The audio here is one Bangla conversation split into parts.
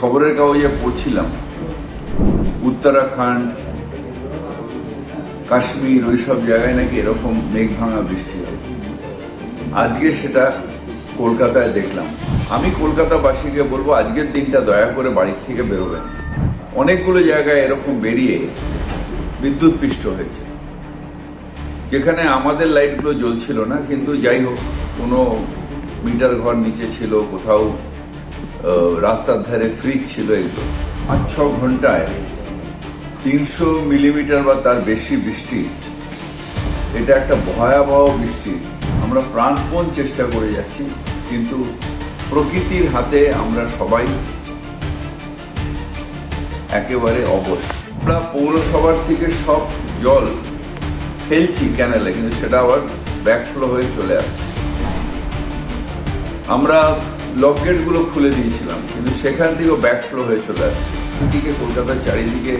খবরের কাগজে পড়ছিলাম উত্তরাখণ্ড, কাশ্মীর ওইসব জায়গায় নাকি এরকম মেঘ ভাঙা বৃষ্টি হয়। আজকে সেটা কলকাতায় দেখলাম। আমি কলকাতাবাসীকে বলবো আজকের দিনটা দয়া করে বাড়ির থেকে বেরোবেন। অনেকগুলো জায়গায় এরকম বেরিয়ে বিদ্যুৎ পৃষ্ঠ হয়েছে, যেখানে আমাদের লাইটগুলো জ্বলছিল না, কিন্তু যাই হোক কোনো মিটার ঘর নিচে ছিল, কোথাও রাস্তার ধারে ফ্রিজ ছিল। এগুলো 5-6 ঘন্টায় 300 মিলিমিটার বা তার বেশি বৃষ্টি, এটা একটা ভয়াবহ বৃষ্টি। আমরা প্রাণপণ চেষ্টা করে যাচ্ছি, কিন্তু প্রকৃতির হাতে আমরা সবাই একেবারে অবশ। আমরা পৌরসভার থেকে সব জল ফেলছি ক্যানেলে, কিন্তু সেটা আবার ব্যাকফ্লো হয়ে চলে আসছে। আমরা লক গেটগুলো খুলে দিয়েছিলাম, কিন্তু সেখান থেকেও ব্যাকফ্লো হয়ে চলে আসছে। এদিকে কলকাতার চারিদিকে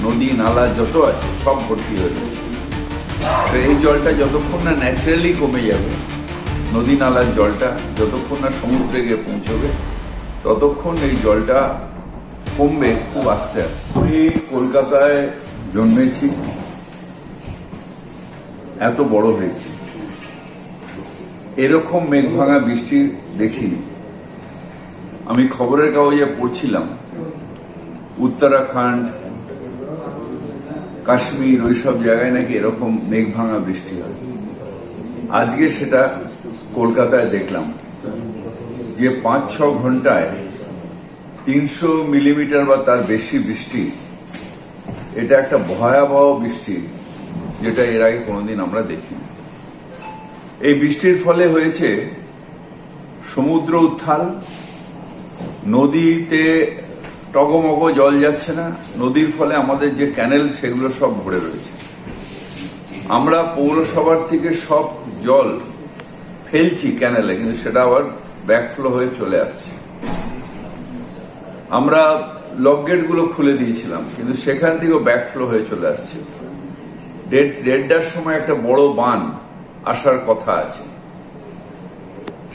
নদী নালা যত আছে সব ভর্তি হয়ে গেছে। তো এই জলটা যতক্ষণ না ন্যাচারালি কমে যাবে, নদী নালার জলটা যতক্ষণ না সমুদ্রে গিয়ে পৌঁছবে, ততক্ষণ এই জলটা কমবে খুব আস্তে আস্তে। আমি কলকাতায় জন্মেছি, এত বড় হয়েছি, এরকম মেঘ ভাঙা বৃষ্টি দেখিনি। আমি খবরের কাগজে পড়ছিলাম উত্তরাখণ্ড, কাশ্মীর ওইসব জায়গায় নাকি এরকম মেঘ ভাঙা বৃষ্টি হয়। আজকে সেটা কলকাতায় দেখলাম যে 5-6 ঘন্টায় 300 মিলিমিটার বা তার বেশি বৃষ্টি, এটা একটা ভয়াবহ বৃষ্টি, যেটা এর আগে কোনোদিন আমরা দেখিনি। এই বৃষ্টির ফলে হয়েছে সমুদ্র উত্থাল, নদীতে টগমগ জল যাচ্ছে না, নদীর ফলে আমাদের যে ক্যানেল সেগুলো সব ভরে রয়েছে। আমরা পৌরসভার থেকে সব জল ফেলছি ক্যানেলে, কিন্তু সেটা আবার ব্যাকফ্লো হয়ে চলে আসছে। আমরা লক গেটগুলো খুলে দিয়েছিলাম, কিন্তু সেখান থেকেও ব্যাকফ্লো হয়ে চলে আসছে। 1:30টার সময় একটা বড় বান আসার কথা আছে,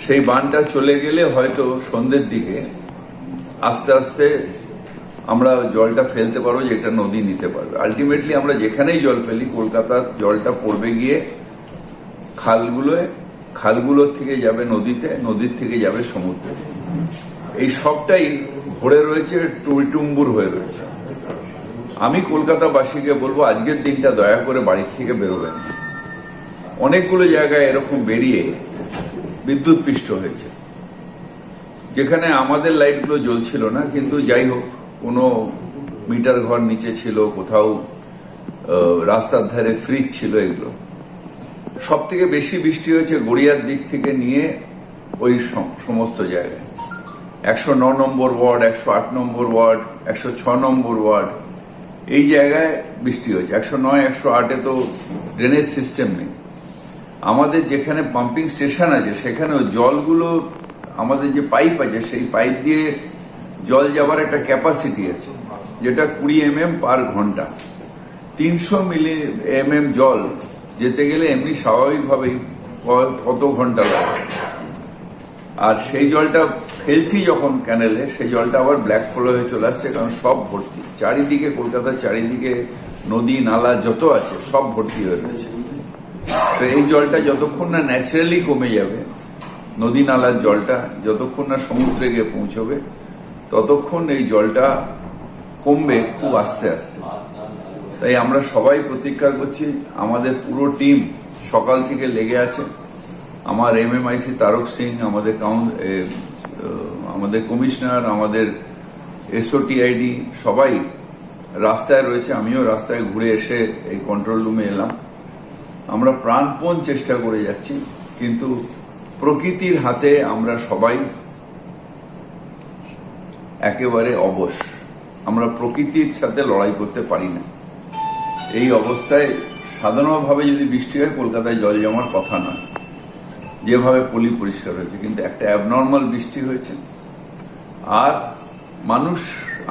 সেই বানটা চলে গেলে হয়তো সন্ধ্যের দিকে আস্তে আস্তে আমরা জলটা ফেলতে পারবো, যেটা নদী নিতে পারবে। আলটিমেটলি আমরা যেখানেই জল ফেলি, কলকাতার জলটা পড়বে গিয়ে খালগুলোর থেকে যাবে নদীতে, নদীর থেকে যাবে সমুদ্রে। এই সবটাই ভরে রয়েছে, টুইটুম্বুর হয়ে রয়েছে। আমি কলকাতাবাসীকে বলবো আজকের দিনটা দয়া করে বাড়ির থেকে বেরোবেন। অনেকগুলো জায়গায় এরকম বেরিয়ে বিদ্যুৎ পৃষ্ঠ হয়েছে, যেখানে আমাদের লাইটগুলো জ্বলছিল না, কিন্তু যাই হোক কোনো মিটার ঘর নিচে ছিল, কোথাও রাস্তার ধারে ফ্রিজ ছিল। এগুলো সব থেকে বেশি বৃষ্টি হয়েছে গড়িয়ার দিক থেকে নিয়ে ওই সমস্ত জায়গায়। 109 নম্বর ওয়ার্ড, 108 নম্বর ওয়ার্ড, 106 নম্বর ওয়ার্ড, এই জায়গায় বৃষ্টি হয়েছে। 109, 108-এ তো ড্রেনেজ সিস্টেম নেই। আমাদের যেখানে পাম্পিং স্টেশন আছে সেখানেও জলগুলো, আমাদের যে পাইপ আছে সেই পাইপ দিয়ে জল যাবার একটা ক্যাপাসিটি আছে, যেটা 20 mm পার ঘন্টা। 300 mm জল যেতে গেলে এমনি স্বাভাবিকভাবেই কত ঘন্টা লাগে। আর সেই জলটা ফেলছি যখন ক্যানেলে, সেই জলটা আবার ব্ল্যাক ফ্লো হয়ে চলে আসছে, কারণ সব ভর্তি। চারিদিকে কলকাতার চারিদিকে নদী নালা যত আছে সব ভর্তি হয়ে রয়েছে। তো এই জলটা যতক্ষণ না ন্যাচারালি কমে যাবে, নদী নালার জলটা যতক্ষণ না সমুদ্রে গিয়ে পৌঁছবে, ততক্ষণ এই জলটা কমবে খুব আস্তে আস্তে। তাই আমরা সবাই প্রতীক্ষা করছি। আমাদের পুরো টিম সকাল থেকে লেগে আছে। আমার MMIC তারক সিং, আমাদের কমিশনার, আমাদের SOTID সবাই রাস্তায় রয়েছে। আমিও রাস্তায় ঘুরে এসে এই কন্ট্রোল রুমে এলাম। আমরা প্রাণপণ চেষ্টা করে যাচ্ছি, কিন্তু প্রকৃতির হাতে আমরা সবাই একেবারে অবশ। আমরা প্রকৃতির সাথে লড়াই করতে পারি না। এই অবস্থায় সাধারণভাবে যদি বৃষ্টি হয়, কলকাতায় জল জমার কথা নয়, যেভাবে পলি পরিষ্কার হয়েছে, কিন্তু একটা অ্যাবনর্মাল বৃষ্টি হয়েছে। আর মানুষ,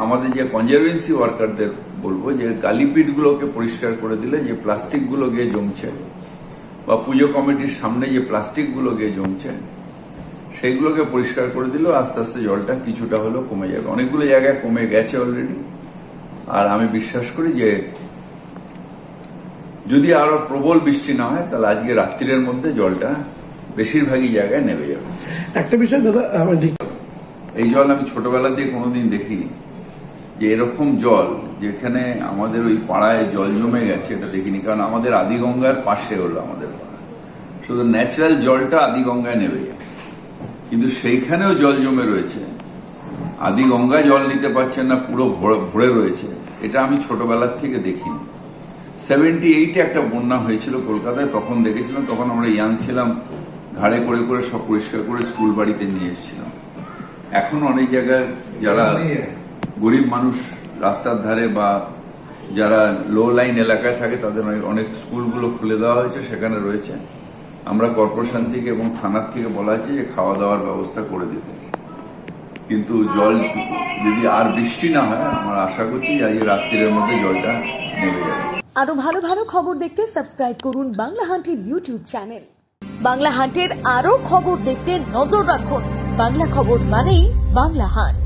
আমাদের যে কনজারভেন্সি ওয়ার্কারদের বলবো যে গালিপিটগুলোকে পরিষ্কার করে দিলে, যে প্লাস্টিকগুলো গিয়ে জমছে, বা পুজো কমিটির সামনে যে প্লাস্টিকগুলো গিয়ে জমছে, সেইগুলোকে পরিষ্কার করে দিলেও আস্তে আস্তে জলটা কিছুটা হলেও কমে যাবে। অনেকগুলো জায়গায় কমে গেছে অলরেডি। আর আমি বিশ্বাস করি যে যদি আরো প্রবল বৃষ্টি না হয় তাহলে আজকে রাত্রির মধ্যে জলটা বেশিরভাগই জায়গায় নেমে যাবে। একটা বিষয় দাদা, এই জল আমি ছোটবেলা দিয়ে কোনোদিন দেখিনি যে এরকম জল যেখানে আমাদের ওই পাড়ায় জল জমে গেছে, এটা দেখিনি। কারণ আমাদের আদিগঙ্গার পাশে হলো আমাদের পাড়া, শুধু ন্যাচারাল জলটা আদিগঙ্গায় নেমে যায়, কিন্তু সেইখানেও জল জমে রয়েছে। আদিগঙ্গায় জল নিতে পারছেন না, পুরো ভরে রয়েছে। এটা আমি ছোটবেলার থেকে দেখিনি। 78-এ একটা বন্যা হয়েছিল কলকাতায়, তখন দেখেছিলাম। তখন আমরা ইয়াং ছিলাম, ঘাড়ে করে করে সব পরিষ্কার করে স্কুল বাড়িতে নিয়ে এসেছিলাম। এখন অনেক জায়গায় যারা গরিব মানুষ রাস্তার ধারে বা যারা লো লাইন এলাকায় থাকে তাদের অনেক স্কুলগুলো খুলে দেওয়া হয়েছে, সেখানে রয়েছে। আমরা কর্পোরেশন থেকে এবং থানার থেকে বলা হয়েছে যে খাওয়া দাওয়ার ব্যবস্থা করে দিতে। কিন্তু জল যদি আর বৃষ্টি না হয়, আমরা আশা করছি যে আজকে রাত্রির মধ্যে জলটা নেমে যাবে। আরো ভালো ভালো খবর দেখতে সাবস্ক্রাইব করুন বাংলা হান্টের ইউটিউব চ্যানেল। বাংলা হান্টের আরো খবর দেখতে নজর রাখুন। বাংলা খবর মানেই বাংলা হান্ট।